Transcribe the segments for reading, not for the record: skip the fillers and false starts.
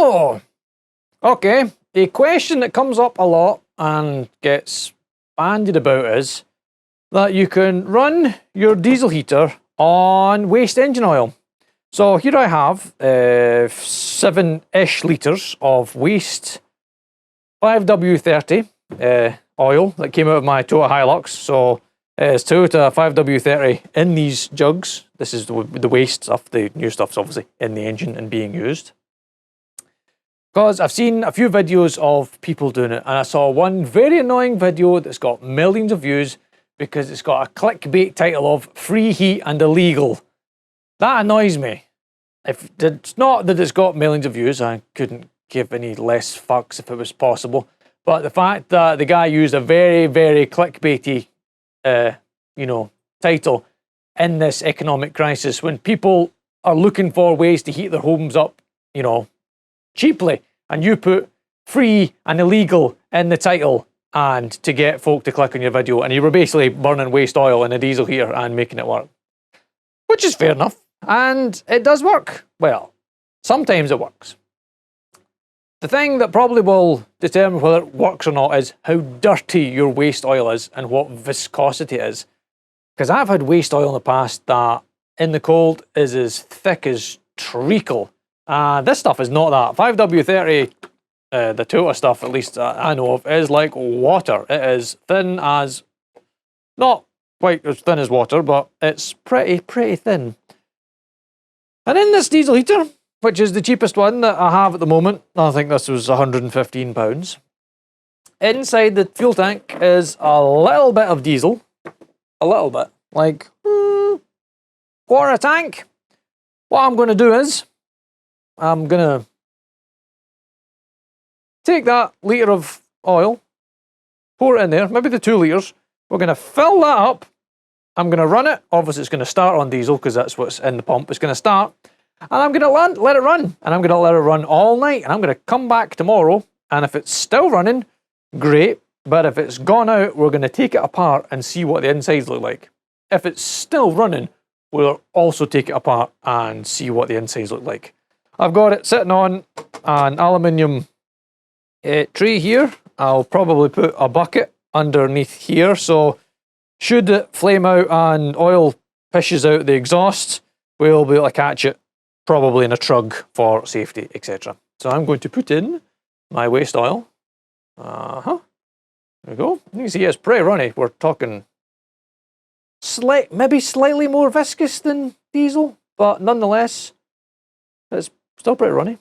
So, okay, a question that comes up a lot and gets bandied about is that you can run your diesel heater on waste engine oil. So here I have 7-ish litres of waste 5W30 oil that came out of my Toyota Hilux. So it's Toyota 5W30 in these jugs. This is the waste stuff. The new stuff's obviously in the engine and being used. Because I've seen a few videos of people doing it, and I saw one very annoying video that's got millions of views because it's got a clickbait title of free heat and illegal. That annoys me. If it's not that it's got millions of views, I couldn't give any less fucks if it was possible. But the fact that the guy used a very, very clickbaity, title in this economic crisis when people are looking for ways to heat their homes up, cheaply, and you put free and illegal in the title and to get folk to click on your video, and you were basically burning waste oil in a diesel heater and making it work. Which is fair enough. And it does work. Well, sometimes it works. The thing that probably will determine whether it works or not is how dirty your waste oil is and what viscosity it is. Because I've had waste oil in the past that in the cold is as thick as treacle. This stuff is not that. 5W30, the Toyota stuff, at least I know of, is like water. It is thin as, not quite as thin as water, but it's pretty thin. And in this diesel heater, which is the cheapest one that I have at the moment, I think this was £115, inside the fuel tank is a little bit of diesel. A little bit. Like, quarter a tank. What I'm going to do is, I'm going to take that litre of oil, pour it in there, maybe the 2 litres. We're going to fill that up. I'm going to run it. Obviously, it's going to start on diesel because that's what's in the pump. It's going to start. And I'm going to let it run. And I'm going to let it run all night. And I'm going to come back tomorrow. And if it's still running, great. But if it's gone out, we're going to take it apart and see what the insides look like. If it's still running, we'll also take it apart and see what the insides look like. I've got it sitting on an aluminium tray here. I'll probably put a bucket underneath here. So should it flame out and oil pishes out the exhaust, we'll be able to catch it probably in a trug for safety, etc. So I'm going to put in my waste oil. There we go. You can see it's pretty runny. We're talking maybe slightly more viscous than diesel, but nonetheless, it's still pretty runny.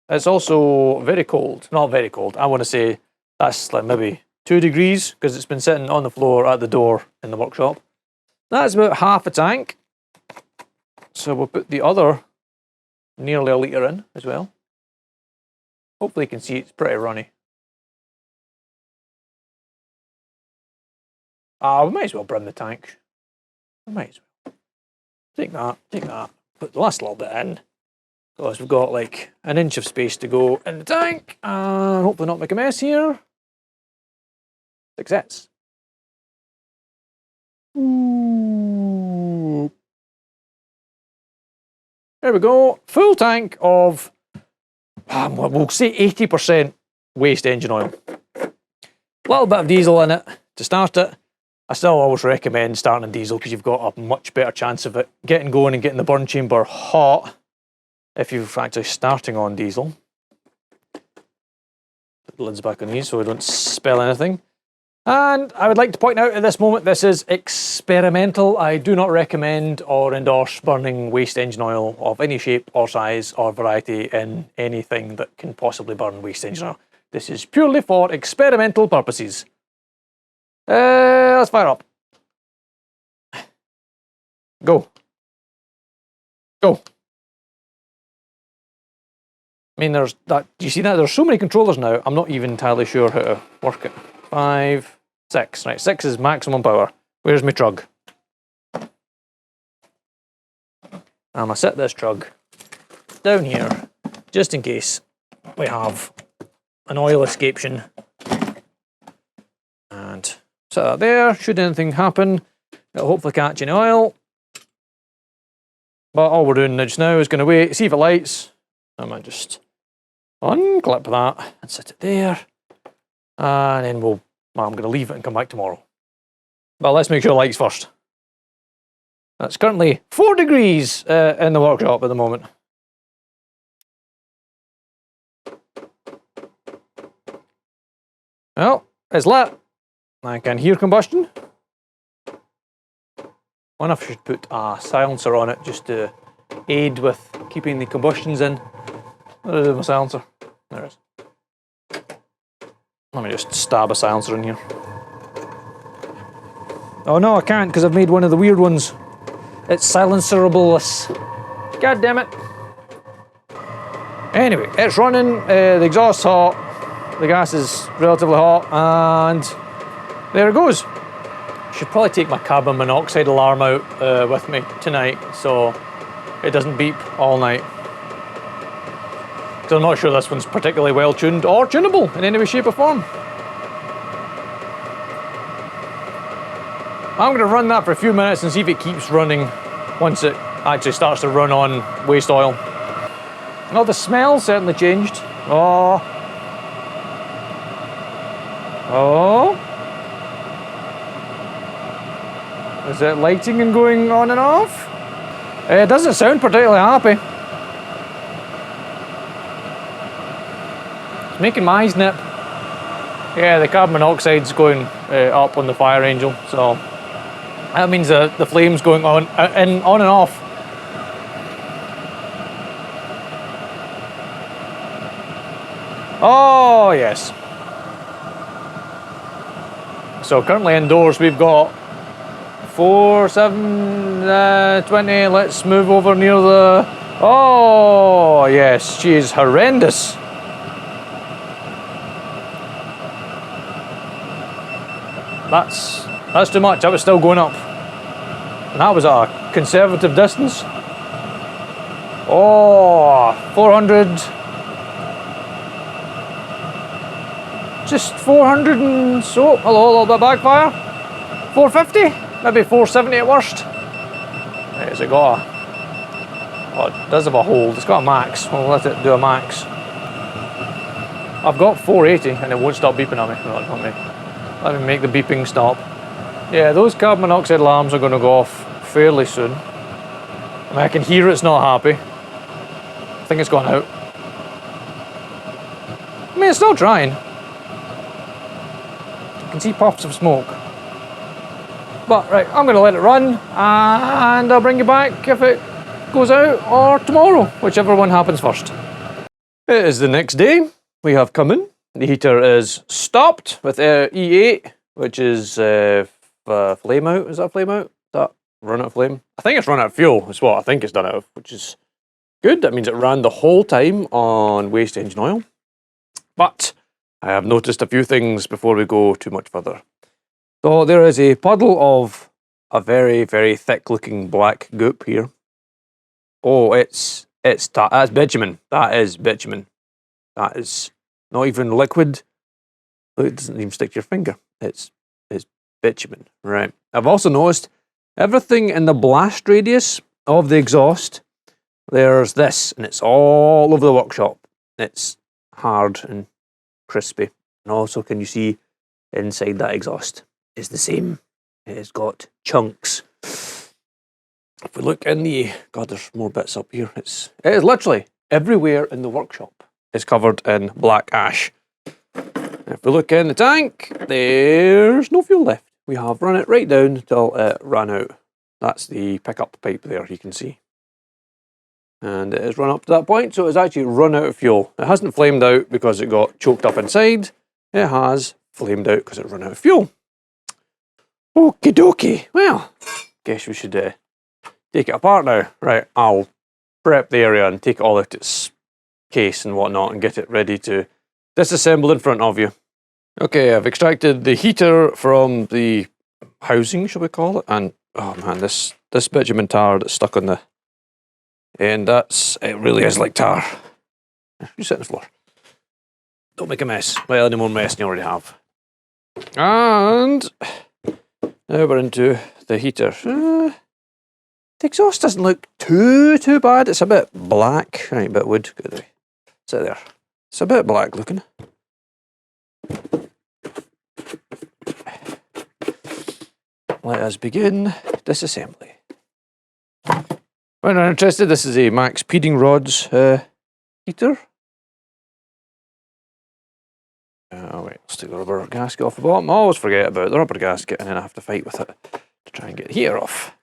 It's also very cold. Not very cold. I want to say that's like maybe 2 degrees because it's been sitting on the floor at the door in the workshop. That's about half a tank. So we'll put the other nearly a litre in as well. Hopefully you can see it's pretty runny. We might as well brim the tank. We might as well. Take that, put the last little bit in. Because we've got like an inch of space to go in the tank. And hopefully not make a mess here. Success. Ooh. There we go. Full tank of, we'll say 80% waste engine oil. A little bit of diesel in it to start it. I still always recommend starting on diesel because you've got a much better chance of it getting going and getting the burn chamber hot if you're actually starting on diesel. Put the lids back on these so we don't spill anything. And I would like to point out at this moment, this is experimental. I do not recommend or endorse burning waste engine oil of any shape or size or variety in anything that can possibly burn waste engine oil. This is purely for experimental purposes. Let's fire up. Go. Go. I mean, there's that. Do you see that? There's so many controllers now. I'm not even entirely sure how to work it. 5, 6. Right, 6 is maximum power. Where's my trug? I'm gonna set this trug down here, just in case we have an oil escapation. And set that there. Should anything happen, it'll hopefully catch any oil. But all we're doing just now is going to wait, see if it lights. I might just unclip that and set it there. And then well, I'm going to leave it and come back tomorrow. But let's make sure it lights first. It's currently 4 degrees in the workshop at the moment. Well, it's lit. I can hear combustion. I wonder if I should put a silencer on it just to aid with keeping the combustions in. Where is my silencer? There it is. Let me just stab a silencer in here. Oh no, I can't because I've made one of the weird ones. It's silencerable-less. God damn it. Anyway, it's running, the exhaust's hot, the gas is relatively hot, and there it goes. Should probably take my carbon monoxide alarm out with me tonight so it doesn't beep all night. Because I'm not sure this one's particularly well tuned or tunable in any way, shape or form. I'm going to run that for a few minutes and see if it keeps running once it actually starts to run on waste oil. Oh, the smell certainly changed. Oh. Oh. Is it lighting and going on and off? It doesn't sound particularly happy. It's making my eyes nip. Yeah, the carbon monoxide's going up on the fire angel, so that means the flame's going on and off. Oh yes. So currently indoors we've got 4, 7, 20. Let's move over near the. Oh yes, she is horrendous. That's too much. That was still going up. And that was at a conservative distance. Oh, 400. Just 400 and so. Hello, a little bit backfire. 450, maybe 470 at worst. Has it got a. Oh, it does have a hold. It's got a max. We'll let it do a max. I've got 480 and it won't stop beeping at me. No, not me. Let me make the beeping stop. Yeah, those carbon monoxide alarms are going to go off fairly soon. I mean, I can hear it's not happy. I think it's gone out. I mean, it's still trying. I can see puffs of smoke. But, right, I'm going to let it run, and I'll bring you back if it goes out, or tomorrow, whichever one happens first. It is the next day. We have come in. The heater is stopped with E8, which is flame out. Is that flame out? That run out of flame? I think it's run out of fuel. That's what I think it's done out of, which is good. That means it ran the whole time on waste engine oil. But I have noticed a few things before we go too much further. So there is a puddle of a very, very thick-looking black goop here. Oh, that's bitumen. That is bitumen. That is not even liquid. It doesn't even stick to your finger. It's bitumen. Right. I've also noticed everything in the blast radius of the exhaust, there's this, and it's all over the workshop. It's hard and crispy. And also, can you see inside that exhaust is the same. It has got chunks. If we look in the... God, there's more bits up here. It is literally everywhere in the workshop is covered in black ash. If we look in the tank, there's no fuel left. We have run it right down until it ran out. That's the pickup pipe there, you can see. And it has run up to that point, so it's actually run out of fuel. It hasn't flamed out because it got choked up inside. It has flamed out because it ran out of fuel. Okie dokie. Well, guess we should take it apart now. Right, I'll prep the area and take it all out its case and whatnot and get it ready to disassemble in front of you. Okay, I've extracted the heater from the housing, shall we call it? And, oh man, this bitumen tar that's stuck on the end, it really is like tar. You sit on the floor. Don't make a mess. Well, any more mess than you already have. And now we're into the heater. The exhaust doesn't look too bad. It's a bit black. Right, bit wood. Good. Sit there. It's a bit black looking. Let us begin disassembly. When I'm interested, this is a Max Peeding Rods heater. Wait, let's take the rubber gasket off the bottom. I always forget about the rubber gasket and then I have to fight with it to try and get the heater off.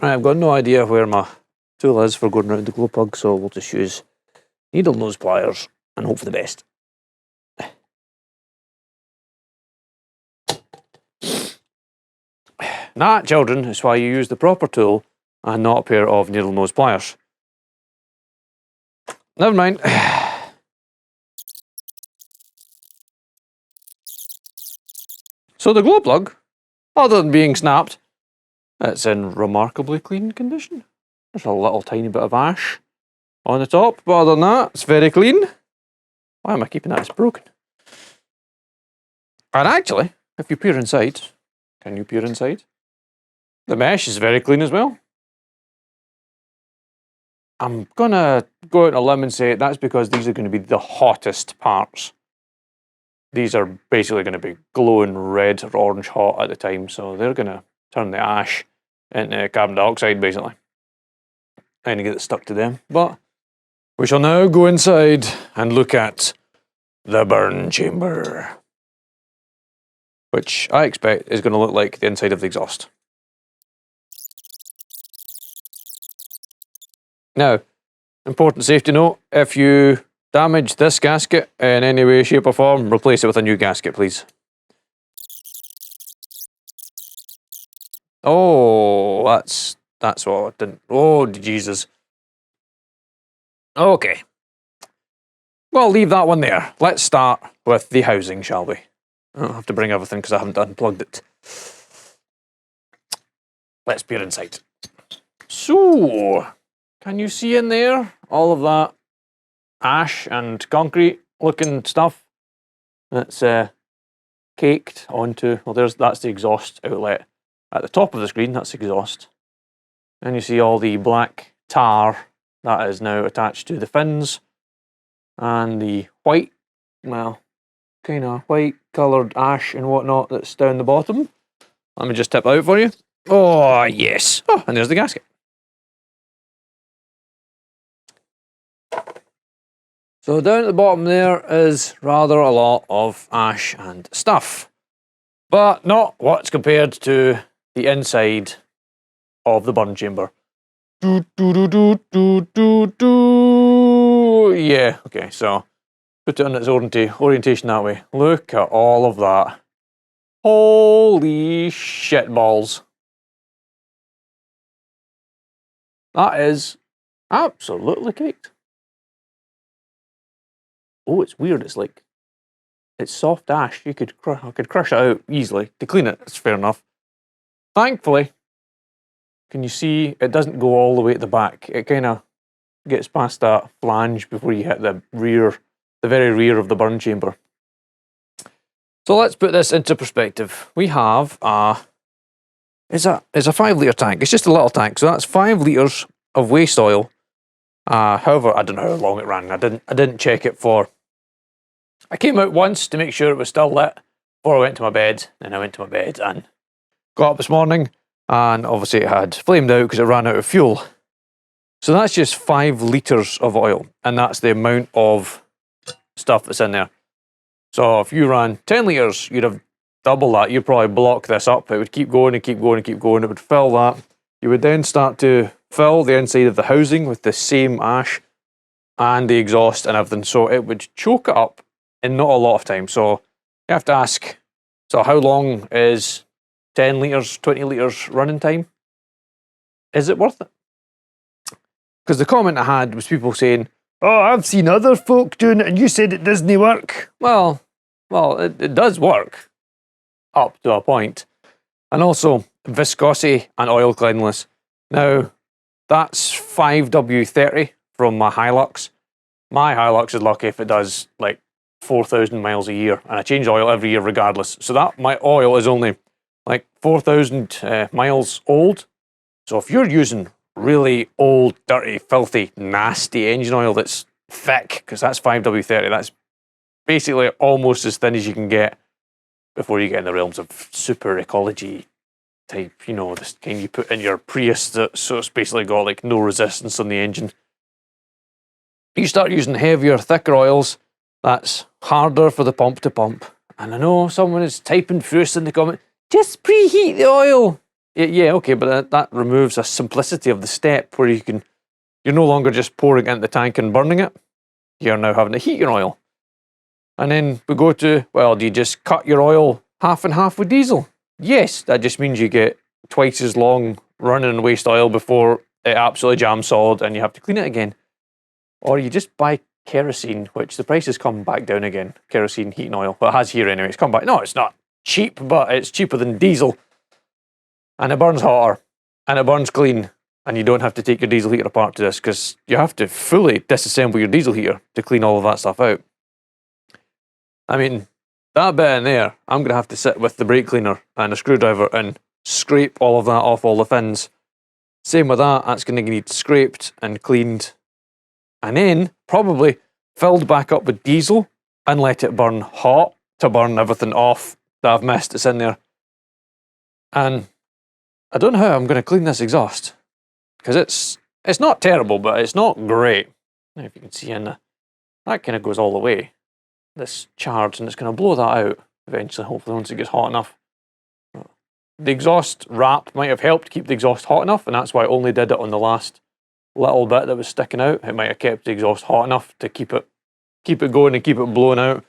Right, I've got no idea where my tool is for going around the glow plug, so we'll just use needle nose pliers and hope for the best. That, children, is why you use the proper tool and not a pair of needle nose pliers. Never mind. So the glow plug, other than being snapped, it's in remarkably clean condition. There's a little tiny bit of ash on the top, but other than that, it's very clean. Why am I keeping that? It's broken. And actually, if you peer inside, can you peer inside? The mesh is very clean as well. I'm gonna go out on a limb and say that's because these are going to be the hottest parts. These are basically going to be glowing red or orange hot at the time, so they're going to turn the ash into carbon dioxide basically. And get it stuck to them. But we shall now go inside and look at the burn chamber, which I expect is going to look like the inside of the exhaust. Now, important safety note, if you damage this gasket in any way, shape or form, replace it with a new gasket, please. Oh, that's what I didn't... Oh, Jesus. Okay. Well, leave that one there. Let's start with the housing, shall we? I don't have to bring everything because I haven't unplugged it. Let's peer inside. So, can you see in there all of that ash and concrete looking stuff that's caked onto, well, that's the exhaust outlet at the top of the screen. That's exhaust, and you see all the black tar that is now attached to the fins, and the white, well, kind of white coloured ash and whatnot that's down the bottom. Let me just tip out for you. Oh yes. Oh, and there's the gasket. So down at the bottom there is rather a lot of ash and stuff, but not what's compared to the inside of the burn chamber. Yeah, okay, so put it on its orientation that way. Look at all of that. Holy shit balls. That is absolutely caked. Oh, it's weird. It's like, it's soft ash. I could crush it out easily. To clean it, it's fair enough. Thankfully, can you see it doesn't go all the way at the back? It kind of gets past that flange before you hit the rear, the very rear of the burn chamber. So let's put this into perspective. We have it's a 5 litre tank. It's just a little tank, so that's 5 litres of waste oil. However, I don't know how long it ran. I didn't check it for. I came out once to make sure it was still lit before I went to my bed. Then I went to my bed and got up this morning, and obviously it had flamed out because it ran out of fuel. So that's just 5 litres of oil, and that's the amount of stuff that's in there. So if you ran 10 litres, you'd have double that. You'd probably block this up. It would keep going and keep going and keep going. It would fill that. You would then start to fill the inside of the housing with the same ash and the exhaust and everything. So it would choke it up in not a lot of time. So you have to ask, so how long is 10 litres, 20 litres running time? Is it worth it? Because the comment I had was people saying, oh, I've seen other folk doing it and you said it doesn't work. Well, it does work up to a point. And also viscosity and oil cleanliness. Now, that's 5W30 from my Hilux. My Hilux is lucky if it does like 4,000 miles a year, and I change oil every year regardless. So that my oil is only like 4,000 miles old. So if you're using really old, dirty, filthy, nasty engine oil that's thick, because that's 5W30, that's basically almost as thin as you can get before you get in the realms of super ecology type, you know, this kind you put in your Prius, so it's basically got like no resistance on the engine. You start using heavier, thicker oils, that's harder for the pump to pump. And I know someone is typing fierce in the comment, just preheat the oil. Yeah, okay, but that removes a simplicity of the step where you're no longer just pouring it into the tank and burning it. You're now having to heat your oil. And then we go to, well, do you just cut your oil half and half with diesel? Yes, that just means you get twice as long running waste oil before it absolutely jams solid and you have to clean it again. Or you just buy kerosene, which the price has come back down again. Kerosene heating oil. Well, it has here anyway. It's come back. No, it's not cheap, but it's cheaper than diesel. And it burns hotter. And it burns clean. And you don't have to take your diesel heater apart to this, because you have to fully disassemble your diesel heater to clean all of that stuff out. I mean, that bit in there, I'm going to have to sit with the brake cleaner and a screwdriver and scrape all of that off all the fins. Same with that, that's going to need scraped and cleaned. And then probably filled back up with diesel and let it burn hot to burn everything off that I've missed that's in there. And I don't know how I'm going to clean this exhaust, because it's not terrible, but it's not great. Now, if you can see in there, that kind of goes all the way, this charge, and it's going to blow that out eventually, hopefully, once it gets hot enough. The exhaust wrap might have helped keep the exhaust hot enough, and that's why I only did it on the last little bit that was sticking out. It might have kept the exhaust hot enough to keep it going and keep it blowing out.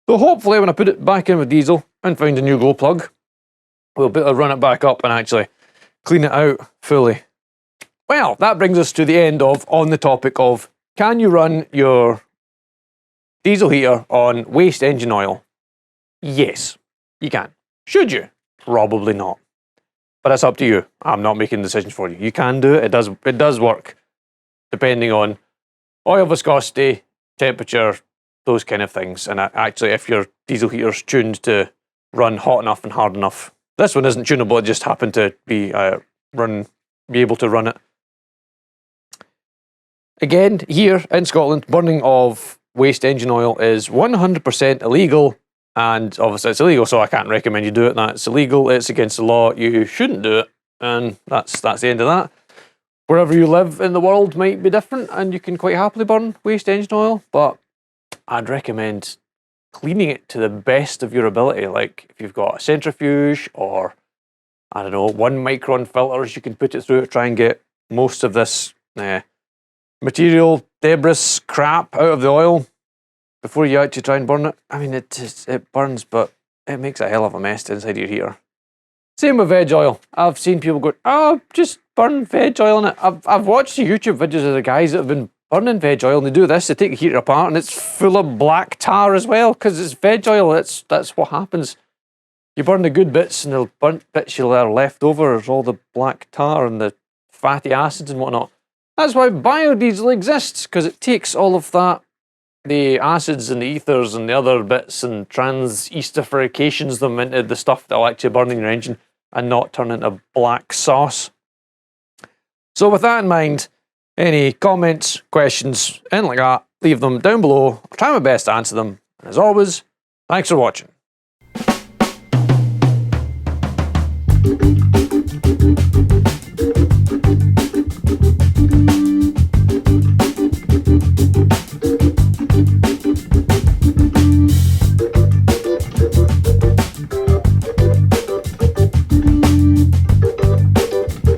So hopefully when I put it back in with diesel and find a new glow plug, we'll be able to run it back up and actually clean it out fully. Well, that brings us to the end on the topic of, can you run your diesel heater on waste engine oil? Yes, you can. Should you? Probably not. But it's up to you. I'm not making decisions for you. You can do it. It does work, depending on oil viscosity, temperature, those kind of things. And actually, if your diesel heater's tuned to run hot enough and hard enough, this one isn't tunable. It just happened to be able to run it. Again, here in Scotland, burning of waste engine oil is 100% illegal. And obviously it's illegal, so I can't recommend you do it. That's illegal, it's against the law, you shouldn't do it. And that's the end of that. Wherever you live in the world might be different, and you can quite happily burn waste engine oil, but I'd recommend cleaning it to the best of your ability. Like if you've got a centrifuge or, I don't know, 1 micron filters, you can put it through to try and get most of this material, debris, crap out of the oil before you actually try and burn it. I mean, it burns, but it makes a hell of a mess inside your heater. Same with veg oil. I've seen people go, oh, just burn veg oil in it. I've watched YouTube videos of the guys that have been burning veg oil, and they do this, they take the heater apart, and it's full of black tar as well, because it's veg oil. That's what happens. You burn the good bits, and the burnt bits that are left over is all the black tar and the fatty acids and whatnot. That's why biodiesel exists, because it takes all of that, the acids and the ethers and the other bits, and trans-esterifications them into the stuff that'll actually burn in your engine and not turn into black sauce. So with that in mind, any comments, questions, anything like that, leave them down below. I'll try my best to answer them. And as always, thanks for watching.